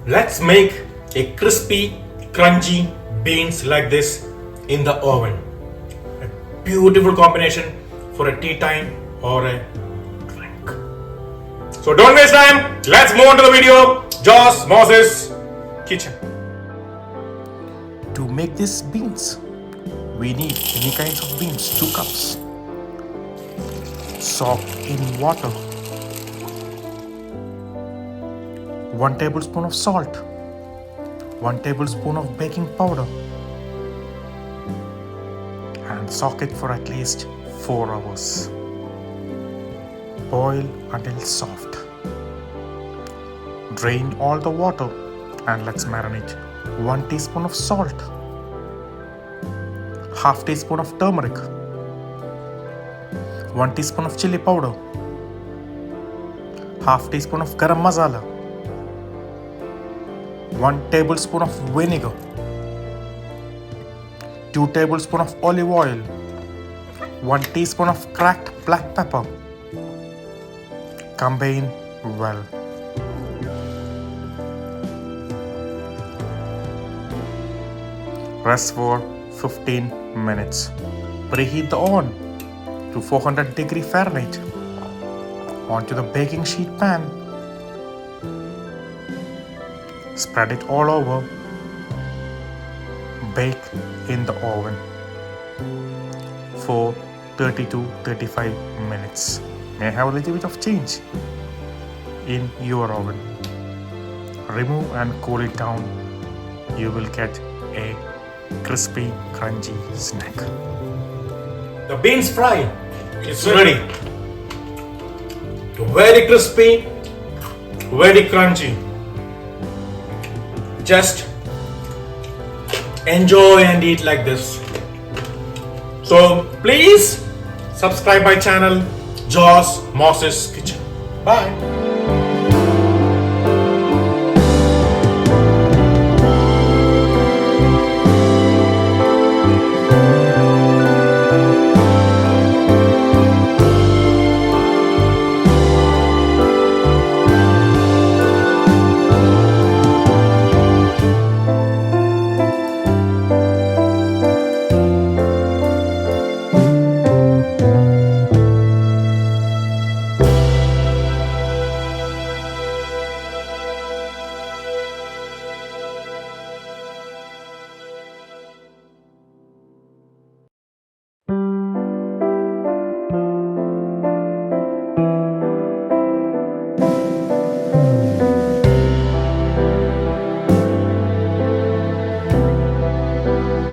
Let's make a crispy, crunchy beans like this in the oven. A beautiful combination for a tea time or a drink. So don't waste time. Let's move on to the video. Josh Moses Kitchen. To make these beans, we need any kinds of beans, 2 cups. Soaked in water. 1 tablespoon of salt. 1 tablespoon of baking powder. And soak it for at least 4 hours. Boil until soft. Drain all the water and let's marinate. 1 teaspoon of salt. Half teaspoon of turmeric. 1 teaspoon of chili powder. Half teaspoon of garam masala. 1 tablespoon of vinegar. 2 tablespoons of olive oil. 1 teaspoon of cracked black pepper. Combine well. Rest for 15 minutes. Preheat the oven to 400 degree Fahrenheit. Onto the baking sheet pan. Spread it all over. Bake in the oven for 30 to 35 minutes. May have a little bit of change in your oven. Remove and cool it down. You will get a crispy, crunchy snack. The beans fry is ready. Very crispy, very crunchy. Just enjoy and eat like this. So please subscribe my channel, Josh Moses Kitchen. Bye.